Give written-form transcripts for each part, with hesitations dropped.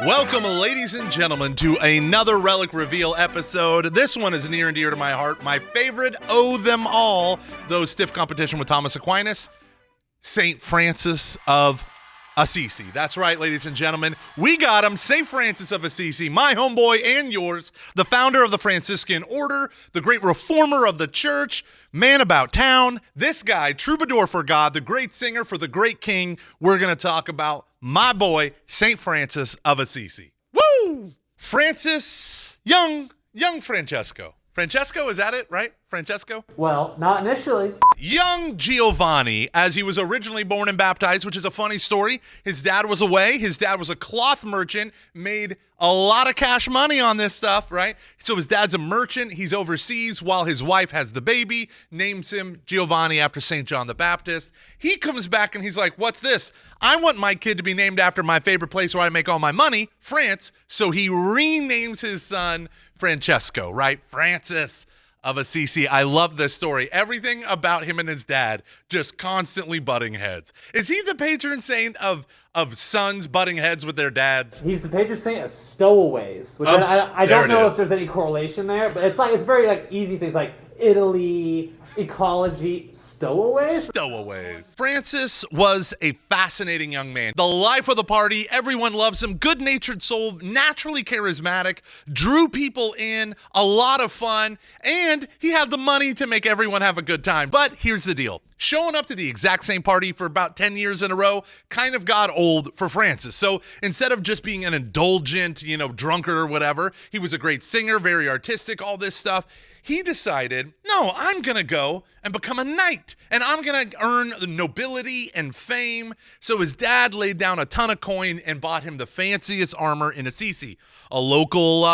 Welcome, ladies and gentlemen, to another Relic Reveal episode. This one is near and dear to my heart. My favorite of them all, though stiff competition with Thomas Aquinas, Saint Francis of Assisi. That's right, ladies and gentlemen. We got him, Saint Francis of Assisi, my homeboy and yours, the founder of the Franciscan Order, the great reformer of the church, man about town. This guy, troubadour for God, the great singer for the great king. We're going to talk about my boy, Saint Francis of Assisi. Woo! Francis, young Francesco. Francesco, is that it, right? Francesco? Well, not initially. Young Giovanni, as he was originally born and baptized, which is a funny story. His dad was away. His dad was a cloth merchant, made a lot of cash money on this stuff, right? So his dad's a merchant. He's overseas while his wife has the baby, names him Giovanni after St. John the Baptist. He comes back and he's like, what's this? I want my kid to be named after my favorite place where I make all my money, France. So he renames his son Francesco, right? Francis of Assisi. I love this story. Everything about him and his dad just constantly butting heads. Is he the patron saint of sons butting heads with their dads? He's the patron saint of stowaways, which I don't know if there's any correlation there, but it's very easy things like Italy, ecology, stowaways. Francis was a fascinating young man. The life of the party, everyone loves him, good-natured soul, naturally charismatic, drew people in, a lot of fun, and he had the money to make everyone have a good time. But here's the deal. Showing up to the exact same party for about 10 years in a row kind of got old for Francis. So instead of just being an indulgent, drunkard or whatever, he was a great singer, very artistic, all this stuff. He decided, no, I'm going to go and become a knight, and I'm going to earn the nobility and fame. So his dad laid down a ton of coin and bought him the fanciest armor in Assisi. A local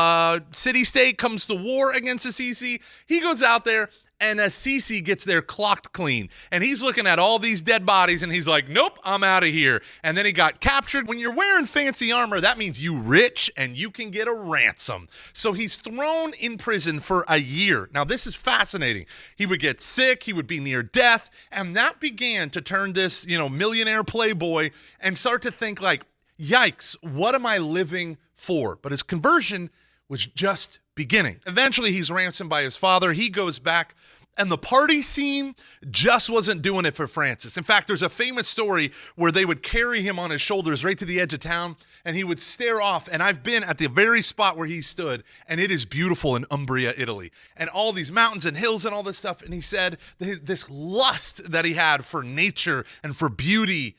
city-state comes to war against Assisi. He goes out there, and Assisi gets there clocked clean. And he's looking at all these dead bodies, and he's like, nope, I'm out of here. And then he got captured. When you're wearing fancy armor, that means you rich, and you can get a ransom. So he's thrown in prison for a year. Now, this is fascinating. He would get sick. He would be near death. And that began to turn this, millionaire playboy and start to think like, yikes, what am I living for? But his conversion was just beginning. Eventually, he's ransomed by his father. He goes back, and the party scene just wasn't doing it for Francis. In fact, there's a famous story where they would carry him on his shoulders right to the edge of town, and he would stare off. And I've been at the very spot where he stood, and it is beautiful in Umbria, Italy. And all these mountains and hills and all this stuff. And he said this lust that he had for nature and for beauty,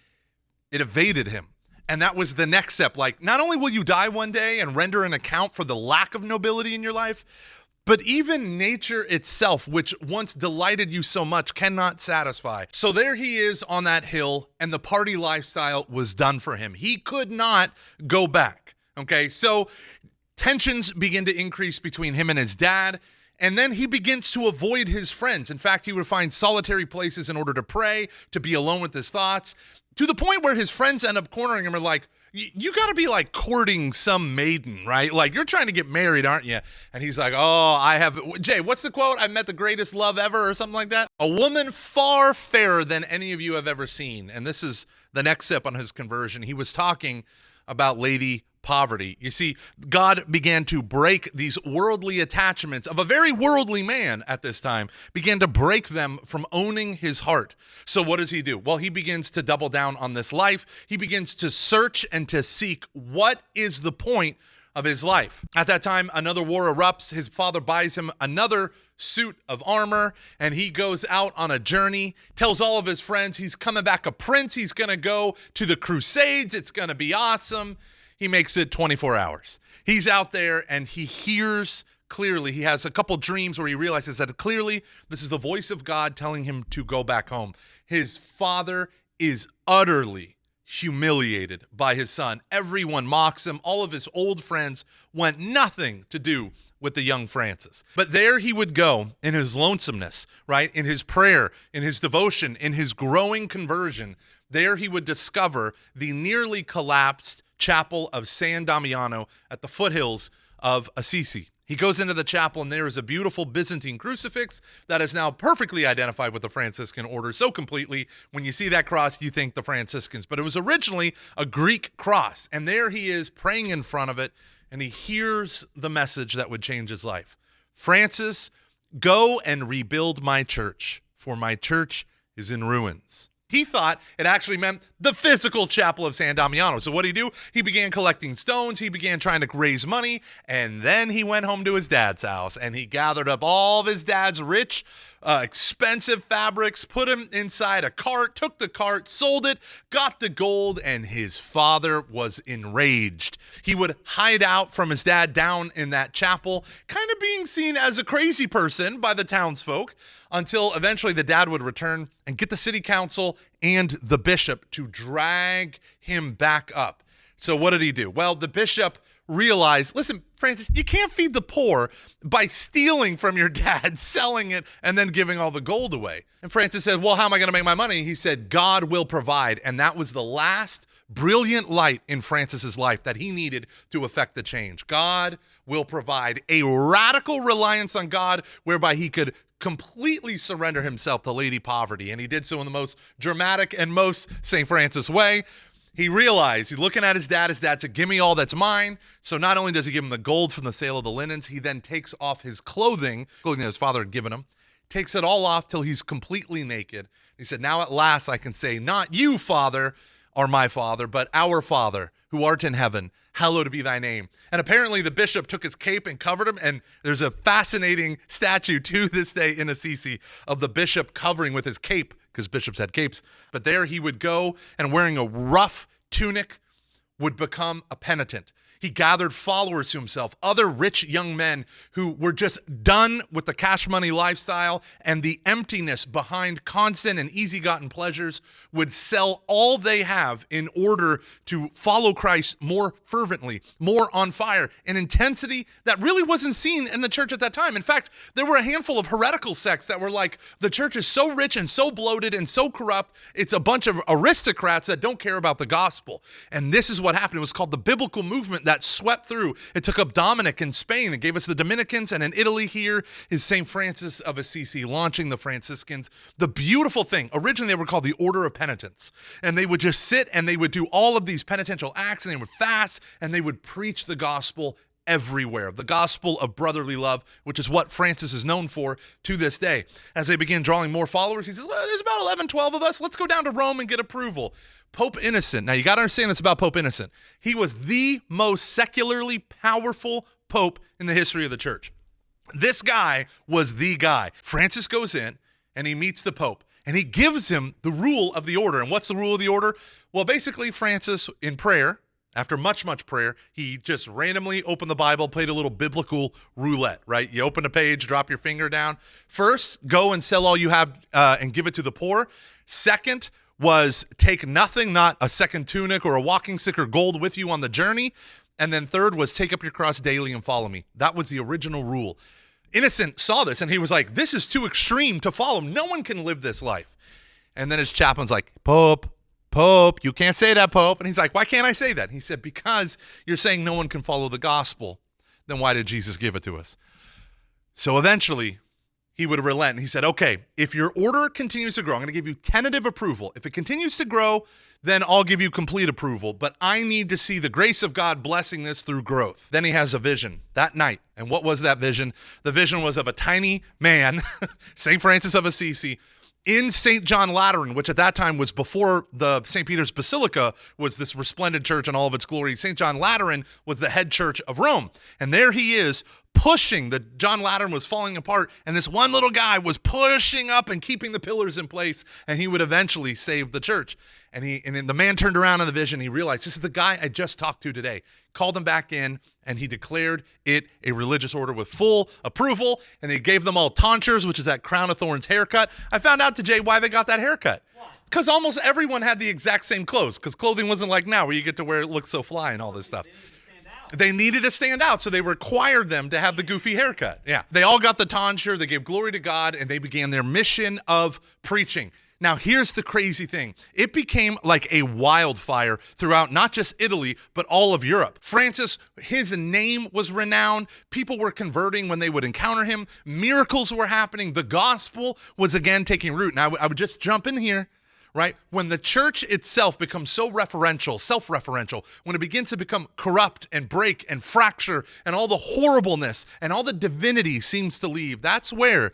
it evaded him. And that was the next step. Like, not only will you die one day and render an account for the lack of nobility in your life, but even nature itself, which once delighted you so much, cannot satisfy. So there he is on that hill, and the party lifestyle was done for him. He could not go back, okay? So tensions begin to increase between him and his dad, and then he begins to avoid his friends. In fact, he would find solitary places in order to pray, to be alone with his thoughts, to the point where his friends end up cornering him and are like, you got to be like courting some maiden, right? Like, you're trying to get married, aren't you? And he's like, Jay, what's the quote? I met the greatest love ever, or something like that. A woman far fairer than any of you have ever seen. And this is the next step on his conversion. He was talking about Lady Poverty. You see, God began to break these worldly attachments of a very worldly man at this time, began to break them from owning his heart. So what does he do? Well, he begins to double down on this life. He begins to search and to seek what is the point of his life. At that time, another war erupts. His father buys him another suit of armor, and he goes out on a journey, tells all of his friends he's coming back a prince. He's going to go to the Crusades. It's going to be awesome. He makes it 24 hours. He's out there and he hears clearly. He has a couple dreams where he realizes that clearly this is the voice of God telling him to go back home. His father is utterly humiliated by his son. Everyone mocks him. All of his old friends want nothing to do with the young Francis. But there he would go in his lonesomeness, right? In his prayer, in his devotion, in his growing conversion. There he would discover the nearly collapsed chapel of San Damiano at the foothills of Assisi. He goes into the chapel, and there is a beautiful Byzantine crucifix that is now perfectly identified with the Franciscan Order so completely. When you see that cross, you think the Franciscans. But it was originally a Greek cross, and there he is praying in front of it, and he hears the message that would change his life. Francis, go and rebuild my church, for my church is in ruins. He thought it actually meant the physical chapel of San Damiano. So what did he do? He began collecting stones. He began trying to raise money. And then he went home to his dad's house and he gathered up all of his dad's rich, expensive fabrics, put them inside a cart, took the cart, sold it, got the gold, and his father was enraged. He would hide out from his dad down in that chapel, kind of being seen as a crazy person by the townsfolk, until eventually the dad would return and get the city council and the bishop to drag him back up. So what did he do? Well, the bishop realized, listen, Francis, you can't feed the poor by stealing from your dad, selling it, and then giving all the gold away. And Francis said, well, how am I going to make my money? He said, God will provide. And that was the last brilliant light in Francis's life that he needed to effect the change. God will provide, a radical reliance on God whereby he could completely surrender himself to Lady Poverty. And he did so in the most dramatic and most Saint Francis way. He realized, he's looking at his dad said, give me all that's mine. So not only does he give him the gold from the sale of the linens, he then takes off his clothing that his father had given him, takes it all off till he's completely naked. He said, now at last I can say, not you, Father, are my Father, but our Father, who art in heaven, hallowed be thy name. And apparently the bishop took his cape and covered him, and there's a fascinating statue to this day in Assisi of the bishop covering with his cape, because bishops had capes. But there he would go, and wearing a rough tunic would become a penitent. He gathered followers to himself, other rich young men who were just done with the cash money lifestyle and the emptiness behind constant and easy-gotten pleasures, would sell all they have in order to follow Christ more fervently, more on fire, an intensity that really wasn't seen in the church at that time. In fact, there were a handful of heretical sects that were like, the church is so rich and so bloated and so corrupt, it's a bunch of aristocrats that don't care about the gospel. And this is what happened. It was called the biblical movement that swept through. It took up Dominic in Spain and gave us the Dominicans, and in Italy here is Saint Francis of Assisi launching the Franciscans. The beautiful thing, originally they were called the Order of Penitents, and they would just sit and they would do all of these penitential acts, and they would fast and they would preach the gospel everywhere. The gospel of brotherly love, which is what Francis is known for to this day. As they began drawing more followers, he says, well, there's about 11, 12 of us. Let's go down to Rome and get approval. Pope Innocent. Now, you got to understand this about Pope Innocent. He was the most secularly powerful pope in the history of the church. This guy was the guy. Francis goes in and he meets the pope and he gives him the rule of the order. And what's the rule of the order? Well, basically, Francis, in prayer, after much, much prayer, he just randomly opened the Bible, played a little biblical roulette, right? You open a page, drop your finger down. First, go and sell all you have and give it to the poor. Second, was take nothing, not a second tunic or a walking stick or gold with you on the journey. And then third was take up your cross daily and follow me. That was the original rule. Innocent saw this and he was like, this is too extreme to follow. No one can live this life. And then his chaplain's like, Pope, you can't say that, Pope. And he's like, why can't I say that? He said, because you're saying no one can follow the gospel. Then why did Jesus give it to us? So eventually, he would relent. He said, okay, if your order continues to grow, I'm going to give you tentative approval. If it continues to grow, then I'll give you complete approval. But I need to see the grace of God blessing this through growth. Then he has a vision that night. And what was that vision? The vision was of a tiny man, Saint Francis of Assisi, in St. John Lateran, which at that time was before the St. Peter's Basilica was this resplendent church in all of its glory. St. John Lateran was the head church of Rome. And there he is pushing. The John Lateran was falling apart, and this one little guy was pushing up and keeping the pillars in place, and he would eventually save the church. And then the man turned around in the vision. He realized, this is the guy I just talked to today. Called him back in, and he declared it a religious order with full approval, and they gave them all tonsures, which is that crown of thorns haircut. I found out today why they got that haircut. Because almost everyone had the exact same clothes, because clothing wasn't like now where you get to wear it looks so fly and all this stuff. They needed to stand out, so they required them to have the goofy haircut. Yeah, they all got the tonsure, they gave glory to God, and they began their mission of preaching. Now, here's the crazy thing. It became like a wildfire throughout not just Italy, but all of Europe. Francis, his name was renowned. People were converting when they would encounter him. Miracles were happening. The gospel was again taking root. Now, I would just jump in here. Right? When the church itself becomes so self-referential, when it begins to become corrupt and break and fracture and all the horribleness and all the divinity seems to leave, that's where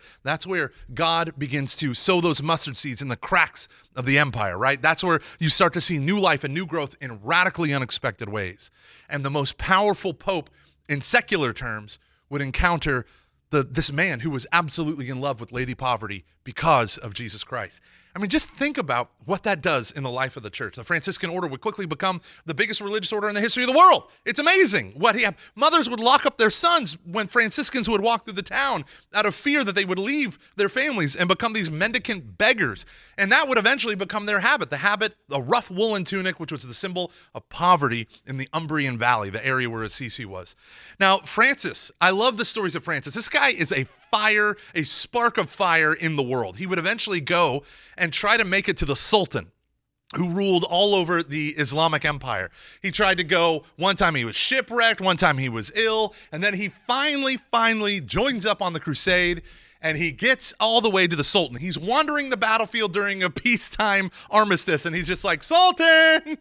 God begins to sow those mustard seeds in the cracks of the empire, right? That's where you start to see new life and new growth in radically unexpected ways. And the most powerful pope in secular terms would encounter this man who was absolutely in love with Lady Poverty because of Jesus Christ. I mean, just think about what that does in the life of the church. The Franciscan Order would quickly become the biggest religious order in the history of the world. It's amazing. Mothers would lock up their sons when Franciscans would walk through the town out of fear that they would leave their families and become these mendicant beggars. And that would eventually become their habit. A rough woolen tunic, which was the symbol of poverty in the Umbrian Valley, the area where Assisi was. Now, Francis, I love the stories of Francis. This guy is a spark of fire in the world. He would eventually go and try to make it to the Sultan, who ruled all over the Islamic Empire. He tried to go, one time he was shipwrecked, one time he was ill, and then he finally joins up on the crusade, and he gets all the way to the Sultan. He's wandering the battlefield during a peacetime armistice, and he's just like, Sultan!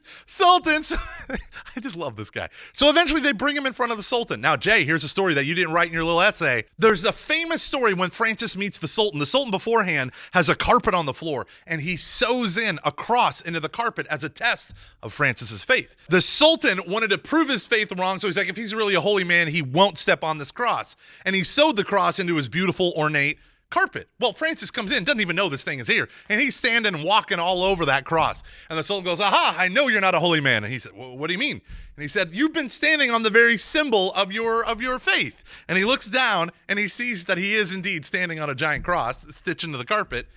I just love this guy. So eventually they bring him in front of the Sultan. Now, Jay, here's a story that you didn't write in your little essay. There's a famous story when Francis meets the Sultan. The Sultan beforehand has a carpet on the floor, and he sews in a cross into the carpet as a test of Francis's faith. The Sultan wanted to prove his faith wrong, so he's like, if he's really a holy man, he won't step on this cross. And he sewed the cross into his beautiful, ornate carpet. Well, Francis comes in, doesn't even know this thing is here, and he's standing and walking all over that cross. And the Sultan goes, aha, I know you're not a holy man. And he said, well, what do you mean? And he said, you've been standing on the very symbol of your faith. And he looks down and he sees that he is indeed standing on a giant cross stitched into the carpet.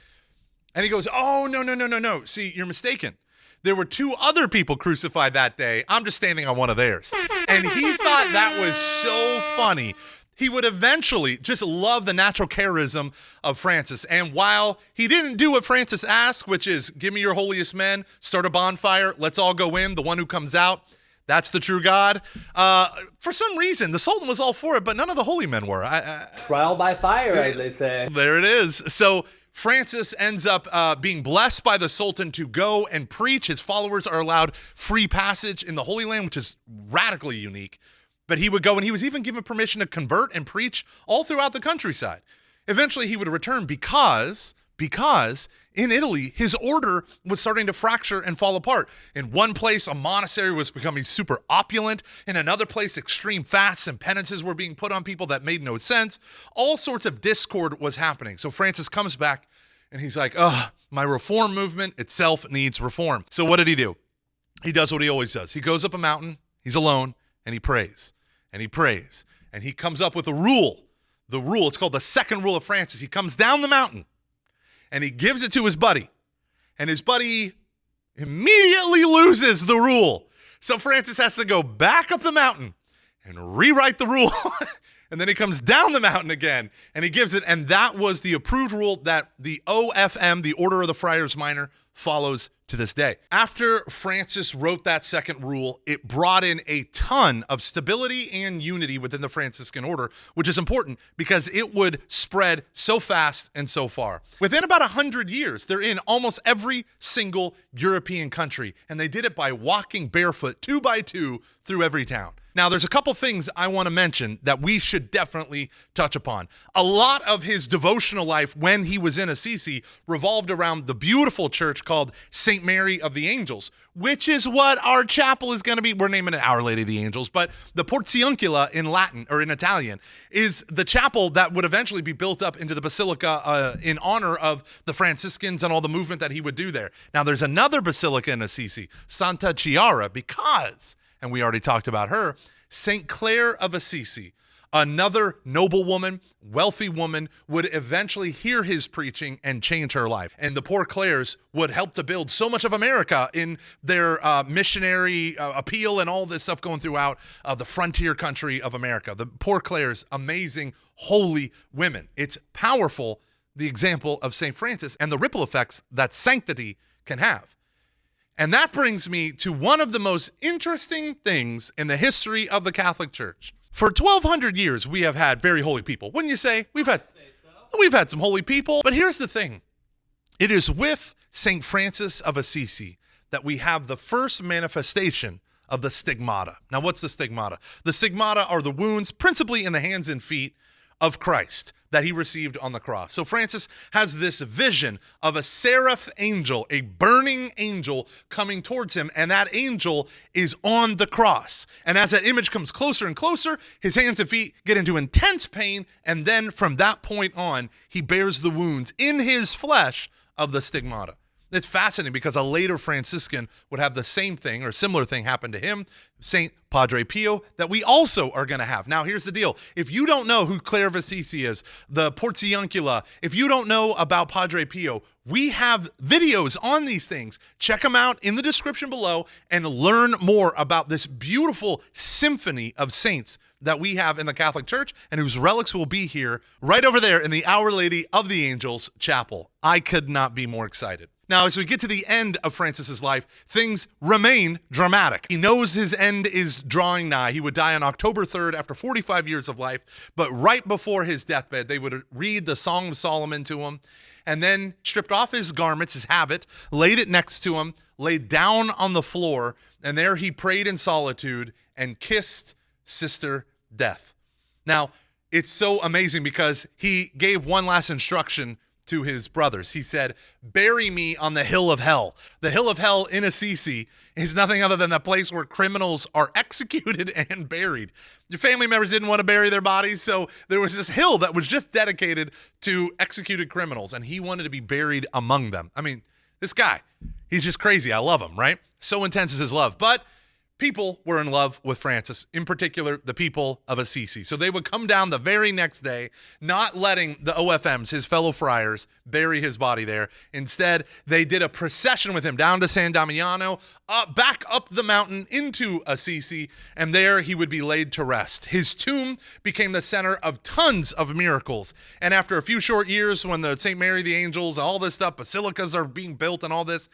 And he goes, oh, no. See, you're mistaken. There were two other people crucified that day. I'm just standing on one of theirs. And he thought that was so funny. He would eventually just love the natural charism of Francis. And while he didn't do what Francis asked, which is, give me your holiest men, start a bonfire, let's all go in, the one who comes out, that's the true God. For some reason, the Sultan was all for it, but none of the holy men were. Trial by fire, as they say. There it is. So Francis ends up being blessed by the Sultan to go and preach. His followers are allowed free passage in the Holy Land, which is radically unique. But he would go, and he was even given permission to convert and preach all throughout the countryside. Eventually, he would return because in Italy, his order was starting to fracture and fall apart. In one place, a monastery was becoming super opulent. In another place, extreme fasts and penances were being put on people that made no sense. All sorts of discord was happening. So Francis comes back, and he's like, my reform movement itself needs reform. So what did he do? He does what he always does. He goes up a mountain, he's alone, and he prays, and he prays, and he comes up with a rule. The rule, it's called the second rule of Francis. He comes down the mountain, and he gives it to his buddy, and his buddy immediately loses the rule. So Francis has to go back up the mountain and rewrite the rule, and then he comes down the mountain again, and he gives it, and that was the approved rule that the OFM, the Order of the Friars Minor, follows to this day. After Francis wrote that second rule, it brought in a ton of stability and unity within the Franciscan Order, which is important because it would spread so fast and so far. Within about 100 years, they're in almost every single European country, and they did it by walking barefoot 2 by 2 through every town. Now, there's a couple things I want to mention that we should definitely touch upon. A lot of his devotional life when he was in Assisi revolved around the beautiful church called St. Mary of the Angels, which is what our chapel is going to be. We're naming it Our Lady of the Angels, but the Portiuncula in Latin, or in Italian, is the chapel that would eventually be built up into the basilica in honor of the Franciscans and all the movement that he would do there. Now, there's another basilica in Assisi, Santa Chiara, because, and we already talked about her, St. Clare of Assisi, another noble woman, wealthy woman, would eventually hear his preaching and change her life. And the poor Clares would help to build so much of America in their missionary appeal and all this stuff going throughout the frontier country of America. The poor Clares, amazing, holy women. It's powerful, the example of Saint Francis and the ripple effects that sanctity can have. And that brings me to one of the most interesting things in the history of the Catholic Church. For 1,200 years, we have had very holy people. Wouldn't you say? We've had some holy people. But here's the thing. It is with Saint Francis of Assisi that we have the first manifestation of the stigmata. Now, what's the stigmata? The stigmata are the wounds, principally in the hands and feet of Christ, that he received on the cross. So Francis has this vision of a seraph angel, a burning angel coming towards him, and that angel is on the cross. And as that image comes closer and closer, his hands and feet get into intense pain, and then from that point on, he bears the wounds in his flesh of the stigmata. It's fascinating because a later Franciscan would have the same thing or similar thing happen to him, Saint Padre Pio, that we also are going to have. Now, here's the deal. If you don't know who Clare of Assisi is, the Porciuncula, if you don't know about Padre Pio, we have videos on these things. Check them out in the description below and learn more about this beautiful symphony of saints that we have in the Catholic Church and whose relics will be here right over there in the Our Lady of the Angels Chapel. I could not be more excited. Now, as we get to the end of Francis's life, things remain dramatic. He knows his end is drawing nigh. He would die on October 3rd after 45 years of life, but right before his deathbed, they would read the Song of Solomon to him, and then stripped off his garments, his habit, laid it next to him, laid down on the floor, and there he prayed in solitude and kissed Sister Death. Now, it's so amazing because he gave one last instruction to his brothers. He said, "Bury me on the hill of hell." The hill of hell in Assisi is nothing other than the place where criminals are executed and buried. Your family members didn't want to bury their bodies, so there was this hill that was just dedicated to executed criminals, and he wanted to be buried among them. I mean, this guy, he's just crazy. I love him, right? So intense is his love. But people were in love with Francis, in particular, the people of Assisi. So they would come down the very next day, not letting the OFMs, his fellow friars, bury his body there. Instead, they did a procession with him down to San Damiano, back up the mountain into Assisi, and there he would be laid to rest. His tomb became the center of tons of miracles. And after a few short years, when the St. Mary the Angels, all this stuff, basilicas are being built and all this,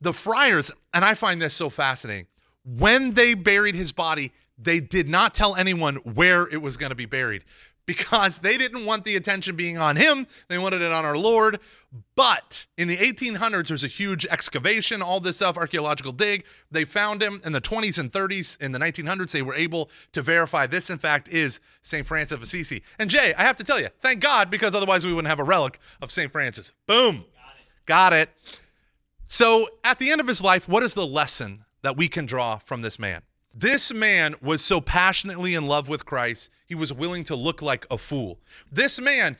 the friars, and I find this so fascinating, when they buried his body, they did not tell anyone where it was going to be buried because they didn't want the attention being on him. They wanted it on our Lord. But in the 1800s, there's a huge excavation, all this stuff, archaeological dig. They found him in the 20s and 30s. In the 1900s, they were able to verify this, in fact, is Saint Francis of Assisi. And Jay, I have to tell you, thank God, because otherwise we wouldn't have a relic of Saint Francis. Boom. Got it. So at the end of his life, what is the lesson that we can draw from this man? This man was so passionately in love with Christ, he was willing to look like a fool. This man,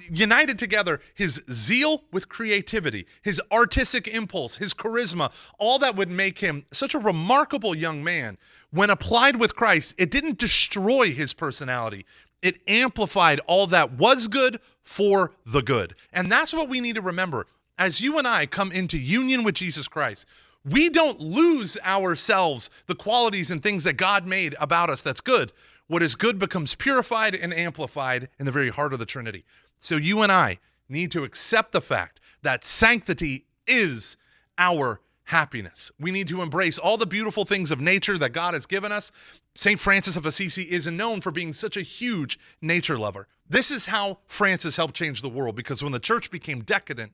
united together his zeal with creativity, his artistic impulse, his charisma, all that would make him such a remarkable young man. When applied with Christ, it didn't destroy his personality. It amplified all that was good for the good. And that's what we need to remember. As you and I come into union with Jesus Christ, we don't lose ourselves, the qualities and things that God made about us that's good. What is good becomes purified and amplified in the very heart of the Trinity. So you and I need to accept the fact that sanctity is our happiness. We need to embrace all the beautiful things of nature that God has given us. Saint Francis of Assisi is known for being such a huge nature lover. This is how Francis helped change the world, because when the church became decadent,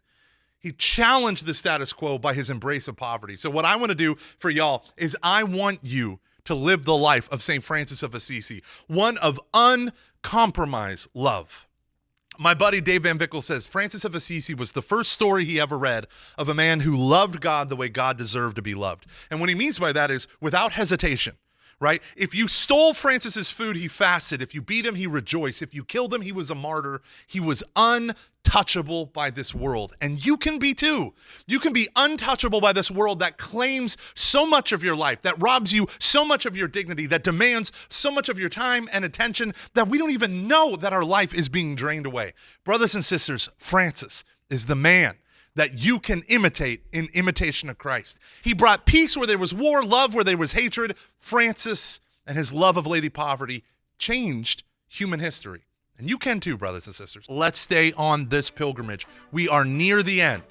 he challenged the status quo by his embrace of poverty. So what I want to do for y'all is I want you to live the life of St. Francis of Assisi, one of uncompromised love. My buddy Dave Van Vickle says Francis of Assisi was the first story he ever read of a man who loved God the way God deserved to be loved. And what he means by that is without hesitation. Right? If you stole Francis's food, he fasted. If you beat him, he rejoiced. If you killed him, he was a martyr. He was untouchable by this world. And you can be too. You can be untouchable by this world that claims so much of your life, that robs you so much of your dignity, that demands so much of your time and attention that we don't even know that our life is being drained away. Brothers and sisters, Francis is the man that you can imitate in imitation of Christ. He brought peace where there was war, love where there was hatred. Francis and his love of Lady Poverty changed human history. And you can too, brothers and sisters. Let's stay on this pilgrimage. We are near the end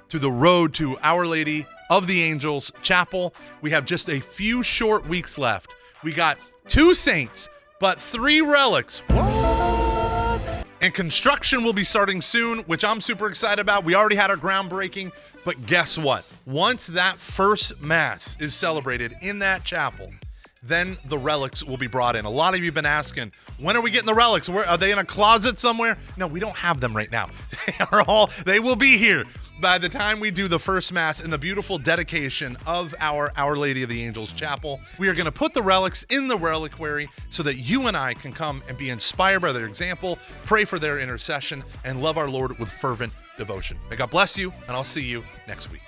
through the road to Our Lady of the Angels Chapel. We have just a few short weeks left. We got 2 saints, but 3 relics. What? And construction will be starting soon, which I'm super excited about. We already had our groundbreaking, but guess what? Once that first Mass is celebrated in that chapel, then the relics will be brought in. A lot of you have been asking, when are we getting the relics? Are they in a closet somewhere? No, we don't have them right now. They will be here by the time we do the first Mass in the beautiful dedication of Our Lady of the Angels Chapel. We are going to put the relics in the reliquary so that you and I can come and be inspired by their example, pray for their intercession, and love our Lord with fervent devotion. May God bless you, and I'll see you next week.